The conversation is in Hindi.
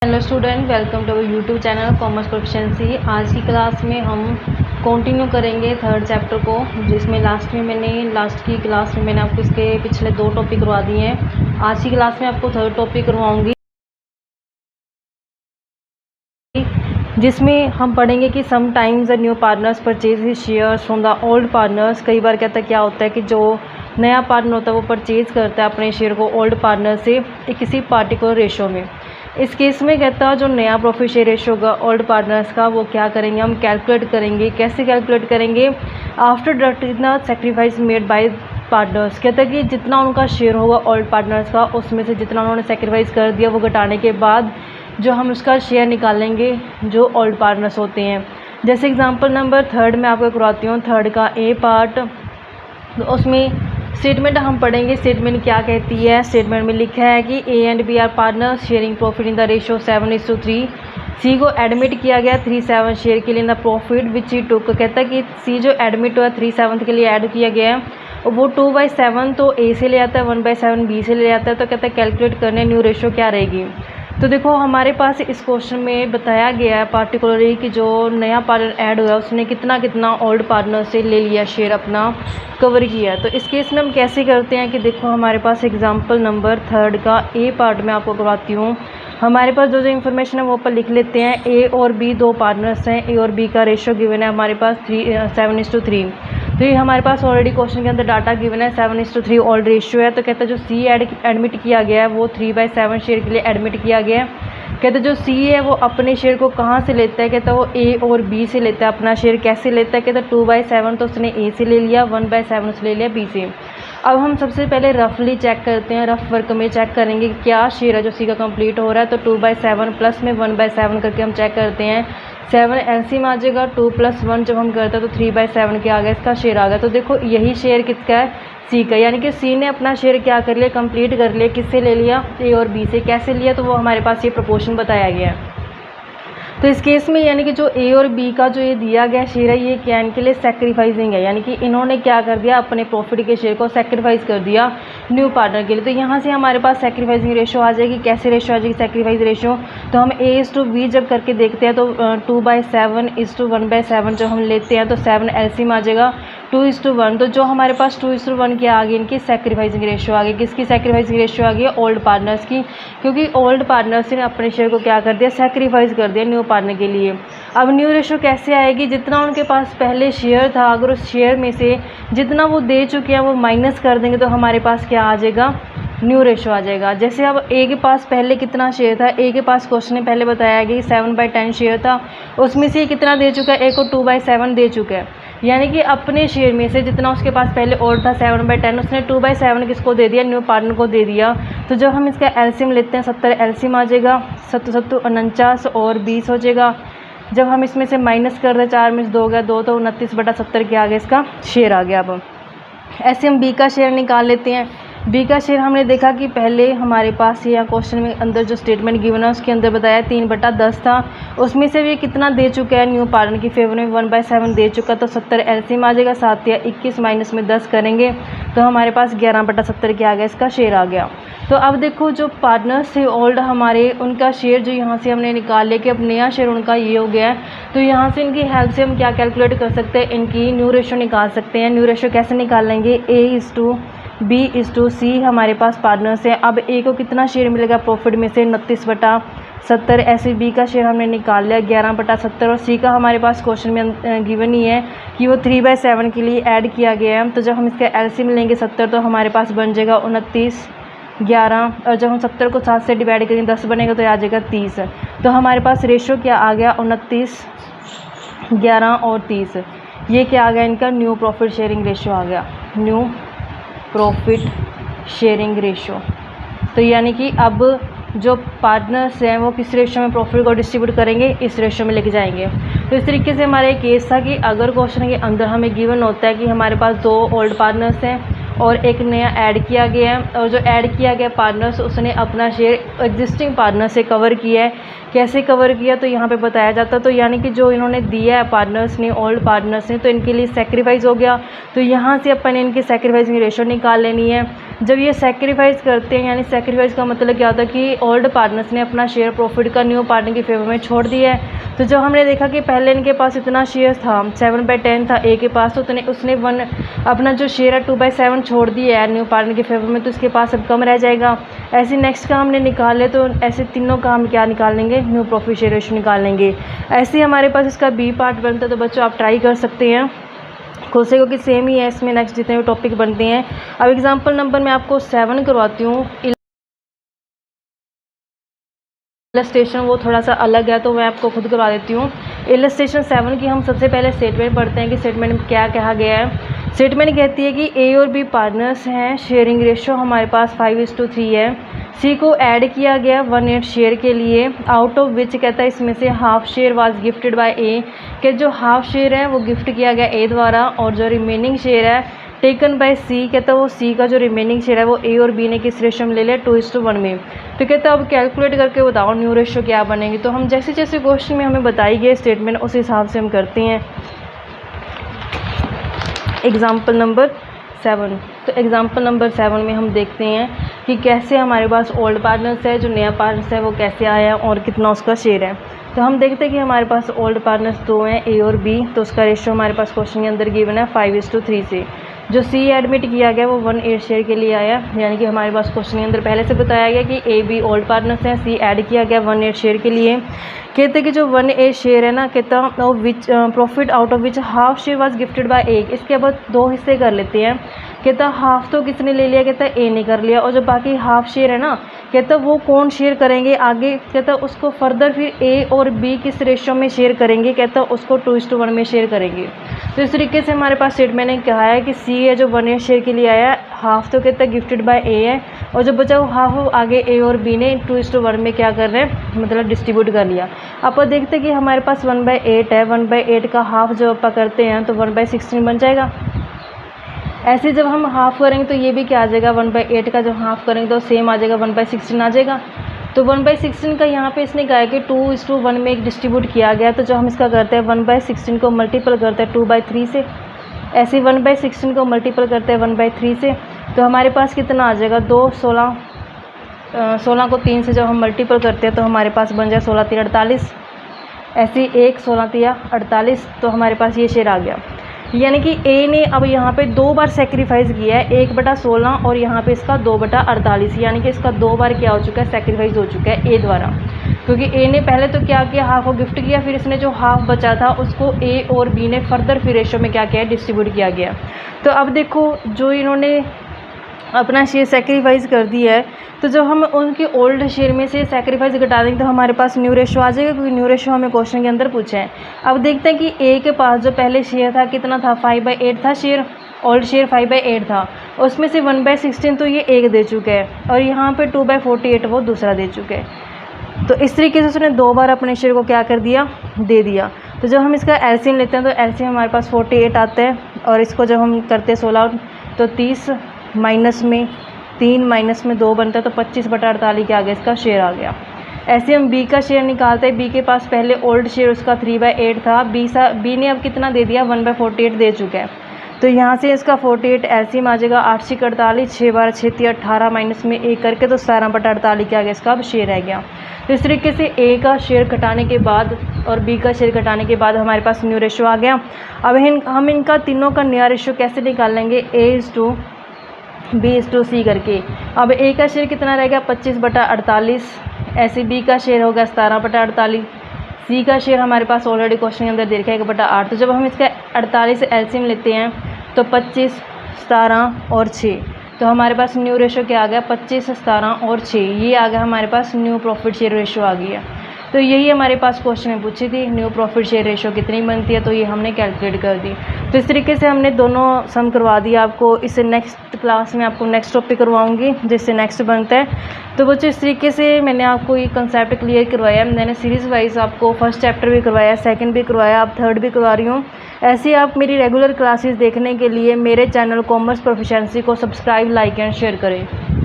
Hello student, welcome to our YouTube channel commerce proficiency. आज की क्लास में हम कंटिन्यू करेंगे थर्ड चैप्टर को, जिसमें लास्ट की क्लास में मैंने आपको इसके पिछले 2 टॉपिक करवा दिए हैं। आज की क्लास में आपको थर्ड टॉपिक करवाऊंगी, जिसमें हम पढ़ेंगे कि sometimes the new partners purchase his shares from the old partners. कई बार क्या होता है कि जो नया पार्टनर होता है वो परचेज करता है अपने शेयर को ओल्ड पार्टनर से किसी पार्टिकुलर रेशो में। इस केस में जो नया प्रॉफिट शेयर रेशो होगा ओल्ड पार्टनर्स का, वो क्या करेंगे, हम कैलकुलेट करेंगे। कैसे कैलकुलेट करेंगे? After deducting the sacrifice made by partners. कहता है कि जितना उनका शेयर होगा ओल्ड पार्टनर्स का, उसमें से जितना उन्होंने सैक्रिफाइस कर दिया वो घटाने के बाद जो हम उसका शेयर निकालेंगे जो ओल्ड पार्टनर्स होते हैं। जैसे एग्जांपल नंबर 3 में आपको करवाती हूँ, 3 का ए पार्ट। तो उसमें स्टेटमेंट हम पढ़ेंगे। स्टेटमेंट क्या कहती है? स्टेटमेंट में लिखा है कि A and B are partners sharing profit in the ratio 7:3। C को एडमिट किया गया 3/7 शेयर के लिए इन द प्रॉफिट विच ही टुक। कहता है कि सी जो एडमिट हुआ 3/7 के लिए ऐड किया गया है, वो 2/7 तो ए से ले आता है, 1/7 बी से ले आता है। तो कहता है कैलकुलेट करने न्यू रेशो क्या रहेगी। तो देखो हमारे पास इस क्वेश्चन में बताया गया है पार्टिकुलरली कि जो नया पार्टनर ऐड हुआ उसने कितना कितना ओल्ड पार्टनर से ले लिया, शेयर अपना कवर किया। तो इस केस में हम कैसे करते हैं कि देखो हमारे पास एग्जांपल नंबर 3 का ए पार्ट में आपको करवाती हूँ। हमारे पास जो इन्फॉर्मेशन है वो ऊपर लिख लेते हैं। ए और बी 2 पार्टनर्स हैं। ए और बी का रेशो गिवन है हमारे पास 7:3। तो ये हमारे पास ऑलरेडी क्वेश्चन के अंदर डाटा गिवन है 7:3 ओल्ड रेशियो है। तो कहता है जो सी एडमिट किया गया है वो 3/7 शेयर के लिए एडमिट किया गया है। कहते जो सी है वो अपने शेयर को कहाँ से लेता है? कहता है वो ए और बी से लेता है अपना शेयर। कैसे लेता है? कहता है 2/7 तो उसने ए से ले लिया, 1/7 उसने ले लिया बी से। अब हम सबसे पहले रफली चेक करते हैं, रफ वर्क में चेक करेंगे क्या शेयर है जो सी का कंप्लीट हो रहा है। तो 2/7 प्लस में 1/7 करके हम चेक करते हैं। 7 एलसीएम आ जाएगा, 2 + 1 जब हम करते हैं तो 3/7 के आ गया, इसका शेयर आ गया। तो देखो यही शेयर किसका है? सी का। यानी कि सी ने अपना शेयर क्या कर लिया, कंप्लीट कर लिया। किससे ले लिया? ए और बी से। कैसे लिया? तो वो हमारे पास ये प्रोपोर्शन बताया गया है। तो इस केस में यानी कि जो ए और बी का जो ये दिया गया शेयर है ये क्या इनके लिए सैक्रिफाइसिंग है, यानी कि इन्होंने क्या कर दिया, अपने प्रॉफिट के शेयर को सैक्रिफाइस कर दिया न्यू पार्टनर के लिए। तो यहाँ से हमारे पास सैक्रिफाइसिंग रेशो आ जाएगी। कैसे रेशो आ जाएगी सैक्रिफाइस रेशो? तो हम A/B जब करके देखते हैं तो 2/7:1/7 जब हम लेते हैं तो 7 एलसीएम आ जाएगा 2:1। तो जो हमारे पास 2:1 की आ गई इनकी सैक्रिफाइसिंग रेशो आ गई। किसकी सैक्रिफाइसिंग रेशो आ गई? ओल्ड पार्टनर्स की, क्योंकि ओल्ड पार्टनर्स ने अपने शेयर को क्या कर दिया, सैक्रिफाइस कर दिया न्यू पार्टनर के लिए। अब न्यू रेशो कैसे आएगी? जितना उनके पास पहले शेयर था, अगर उस शेयर में से जितना वो दे चुके हैं वो माइनस कर देंगे तो हमारे पास क्या आ जाएगा, न्यू रेशो आ जाएगा। जैसे अब ए के पास पहले कितना शेयर था, ए के पास क्वेश्चन ने पहले बताया कि 7/10 शेयर था, उसमें से कितना दे चुका है, ए को 2/7 दे चुका है। यानी कि अपने शेयर में से जितना उसके पास पहले और था 7/10, उसने 2/7 किसको दे दिया, न्यू पार्टनर को दे दिया। तो जब हम इसका एलसीएम लेते हैं 70 एलसीएम आ जाएगा, 7 49 और 20 हो जाएगा। जब हम इसमें से माइनस कर रहे 4 में से 2 गया 2, तो 29/70 के आगे इसका शेयर आ गया। अब ऐसे हम बी का शेयर निकाल लेते हैं। बी का शेयर हमने देखा कि पहले हमारे पास यहाँ क्वेश्चन में अंदर जो स्टेटमेंट गिवन है उसके अंदर बताया 3/10 था, उसमें से भी कितना दे चुका है न्यू पार्टनर की फेवर में 1/7 दे चुका। तो 70 एलसीएम आ जाएगा, 7 या 21 माइनस में 10 करेंगे तो हमारे पास 11/70 के आ गया, इसका शेयर आ गया। तो अब देखो जो पार्टनर्स थे ओल्ड हमारे, उनका शेयर जो यहाँ से हमने निकाल लिया कि अब नया शेयर उनका ये हो गया है। तो यहाँ से इनकी हेल्प से हम क्या कैलकुलेट कर सकते हैं, इनकी न्यू रेशो निकाल सकते हैं। न्यू रेशो कैसे निकालेंगे? A/B/C हमारे पास पार्टनर्स हैं। अब ए को कितना शेयर मिलेगा प्रॉफिट में से? 29/70। ऐसे बी का शेयर हमने निकाल लिया 11/70। और सी का हमारे पास क्वेश्चन में गिवन ही है कि वो 3/7 के लिए ऐड किया गया है। तो जब हम इसका एलसीएम लेंगे 70 तो हमारे पास बन जाएगा 29, 11। और जब हम 70 को 7 से डिवाइड करेंगे 10 बनेगा तो आ जाएगा 30। तो हमारे पास रेशो क्या आ गया, 29, 11 और 30। ये क्या आ गया, इनका न्यू प्रॉफिट शेयरिंग रेशो आ गया, न्यू प्रॉफिट शेयरिंग रेशो। तो यानी कि अब जो पार्टनर्स हैं वो किस रेशो में प्रॉफिट को डिस्ट्रीब्यूट करेंगे, इस रेशो में लेके जाएंगे। तो इस तरीके से हमारा एक केस था कि अगर क्वेश्चन के अंदर हमें गिवन होता है कि हमारे पास 2 ओल्ड पार्टनर्स हैं और एक नया ऐड किया गया है, और जो ऐड किया गया पार्टनर्स उसने अपना शेयर एग्जिस्टिंग पार्टनर से कवर किया है। कैसे कवर किया तो यहाँ पे बताया जाता है। तो यानी कि जो इन्होंने दिया है पार्टनर्स ने, ओल्ड पार्टनर्स ने, तो इनके लिए सेक्रीफाइस हो गया। तो यहाँ से अपन ने इनकी सेक्रीफाइस की रेशो निकाल लेनी है। जब ये सेक्रीफाइस करते हैं, यानी सेक्रीफाइस का मतलब क्या होता है कि ओल्ड पार्टनर्स ने अपना शेयर प्रॉफिट का न्यू पार्टनर की फेवर में छोड़ दिया है। तो जब हमने देखा कि पहले इनके पास इतना शेयर था 7/10 था ए के पास, तो उसने अपना जो शेयर है 2/7 छोड़ दिया है न्यू पार्टनर की फेवर में, तो उसके पास अब कम रह जाएगा। ऐसे नेक्स्ट का हमने निकाले, तो ऐसे तीनों का हम क्या निकालेंगे, न्यू प्रॉफिट शेयर रेशो निकालेंगे। ऐसे हमारे पास इसका बी पार्ट बनता है। तो बच्चों आप ट्राई कर सकते हैं खुद से, क्योंकि सेम ही है इसमें नेक्स्ट जितने भी टॉपिक बनते हैं। अब एग्जाम्पल नंबर मैं आपको 7 करवाती हूँ। इलस्ट्रेशन वो थोड़ा सा अलग है, तो मैं आपको खुद करवा देती हूँ। इलस्ट्रेशन 7 की हम सबसे पहले स्टेटमेंट पढ़ते हैं कि स्टेटमेंट में क्या कहा गया है। स्टेटमेंट कहती है कि ए और बी पार्टनर्स हैं, शेयरिंग रेशो हमारे पास 5:3 है। सी को ऐड किया गया 1/8 शेयर के लिए, आउट ऑफ विच कहता है इसमें से half share was gifted by A, कि जो हाफ शेयर है वो गिफ्ट किया गया ए द्वारा, और जो रिमेनिंग शेयर है टेकन बाय सी, कहता है वो सी का जो रिमेनिंग शेयर है वो ए और बी ने किस रेशो में ले लिया, 2:1 में। तो कहता है अब कैलकुलेट करके बताओ न्यू रेशो क्या बनेगी। तो हम जैसे जैसे क्वेश्चन में हमें बताई गई स्टेटमेंट उस हिसाब से हम करते हैं। Example number 7। तो एग्जाम्पल नंबर 7 में हम देखते हैं कि कैसे हमारे पास ओल्ड पार्टनर्स है, जो नया पार्टनर्स है वो कैसे आया और कितना उसका शेयर है। तो हम देखते हैं कि हमारे पास ओल्ड पार्टनर्स 2 हैं, ए और बी। तो उसका रेशो हमारे पास क्वेश्चन के अंदर गिवन है 5:3 से। जो सी एडमिट किया गया वो 1/8 शेयर के लिए आया, यानी कि हमारे पास क्वेश्चन के अंदर पहले से बताया गया कि ए बी ओल्ड पार्टनर्स हैं, सी ऐड किया गया 1/8 शेयर के लिए। कहते हैं कि जो 1/8 शेयर है ना, कहता which profit out of which half share was gifted by A. इसके बाद 2 हिस्से कर लेते हैं। कहता हाफ तो किसने ले लिया, कहता ए ने कर लिया, और जो बाकी हाफ शेयर है ना, कहता वो कौन शेयर करेंगे आगे, कहता उसको फर्दर फिर ए और बी किस रेशो में शेयर करेंगे, कहता उसको 2:1 में शेयर करेंगे। तो इस तरीके से हमारे पास स्टेटमेंट ने कहा है कि सी है जो 1/8 शेयर के लिए आया, हाफ तो कहता गिफ्टेड बाय ए है, और जो बचा वो हाफ आगे ए और बी ने 2:1 में क्या कर रहे हैं, मतलब डिस्ट्रीब्यूट कर लिया। आप देखते हैं कि हमारे पास 1/8 है, 1/8 का हाफ जब आप करते हैं तो 1/16 बन जाएगा। ऐसे जब हम हाफ़ करेंगे तो ये भी क्या आ जाएगा, 1/8 का जब हाफ़ करेंगे तो सेम आ जाएगा, 1/16 आ जाएगा। तो 1/16 का यहाँ पे इसने कहा है कि 2:1 में एक डिस्ट्रीब्यूट किया गया। तो जो हम इसका करते हैं 1/16 को मल्टीपल करते हैं 2/3 से, ऐसे 1/16 को मल्टीपल करते हैं 1/3 से, तो हमारे पास कितना आ जाएगा, 2 16 को 3 से जब हम मल्टीपल करते हैं तो हमारे पास बन जाए 16 3 48, ऐसे 1 16 3 48। तो हमारे पास ये शेयर आ गया। यानी कि ए ने अब यहाँ पे 2 बार सेक्रीफाइस किया है, 1/16 और यहाँ पे इसका 2/48, यानी कि इसका 2 बार क्या हो चुका है, सेक्रीफाइस हो चुका है ए द्वारा। क्योंकि ए ने पहले तो क्या किया, हाफ को गिफ्ट किया, फिर इसने जो हाफ बचा था उसको ए और बी ने फर्दर फिर रेशो में क्या किया है, डिस्ट्रीब्यूट किया गया। तो अब देखो जो इन्होंने अपना शेयर सेक्रीफाइस कर दिया है, तो जब हम उनके ओल्ड शेयर में से सेक्रीफाइस घटा देंगे तो हमारे पास न्यू रेशो आ जाएगा, क्योंकि न्यू रेशो हमें क्वेश्चन के अंदर पूछा है। अब देखते हैं कि ए के पास जो पहले शेयर था कितना था, 5/8 था शेयर, ओल्ड शेयर 5/8 था, उसमें से 1/16 तो ये एक दे चुके हैं, और यहाँ पे 2/48 वो दूसरा दे चुके हैं। तो इस तरीके से उसने 2 बार अपने शेयर को क्या कर दिया, दे दिया। तो जब हम इसका एलसीएम लेते हैं तो एलसीएम हमारे पास 48 आता है, और इसको जब हम करते हैं 16 तो 30 माइनस में 3 माइनस में 2 बनता है, तो 25/48 के आगे इसका शेयर आ गया। ऐसे हम बी का शेयर निकालते हैं। बी के पास पहले ओल्ड शेयर उसका 3/8 था, बी ने अब कितना दे दिया, 1/48 दे चुका है। तो यहाँ से इसका 48 एलसीएम आ जाएगा, 8 6 48, 6 12 6 3 18 माइनस में 1 करके तो 17/48 के आगे इसका अब शेयर रह गया। तो इस तरीके से ए का शेयर घटाने के बाद और बी का शेयर घटाने के बाद हमारे पास न्यू रेशो आ गया। अब हम इनका तीनों का नया रेशो कैसे निकाल लेंगे, A/B/C करके। अब ए का शेयर कितना रहेगा, 25/48, ऐसे बी का शेयर होगा 17/48, सी का शेयर हमारे पास ऑलरेडी क्वेश्चन के अंदर दे रखा है 1/8। तो जब हम इसका 48 एलसीएम लेते हैं तो 25 17 और 6, तो हमारे पास न्यू रेशो क्या आ गया, 25 17 और 6, ये आ गया हमारे पास न्यू प्रॉफिट शेयर रेशो आ गया। तो यही हमारे पास क्वेश्चन में पूछी थी, न्यू प्रॉफिट शेयर रेशो कितनी बनती है, तो ये हमने कैलकुलेट कर दी। तो इस तरीके से हमने दोनों सम करवा दिया आपको। इससे नेक्स्ट क्लास में आपको नेक्स्ट टॉपिक करवाऊंगी जिससे नेक्स्ट बनता है। तो बच्चों इस तरीके से मैंने आपको ये कंसेप्ट क्लियर करवाया। मैंने सीरीज़ वाइज आपको फर्स्ट चैप्टर भी करवाया, सेकंड भी करवाया, अब थर्ड भी करवा रही हूँ। ऐसे आप मेरी रेगुलर क्लासेस देखने के लिए मेरे चैनल कॉमर्स प्रोफिशिएंसी को सब्सक्राइब, लाइक एंड शेयर करें।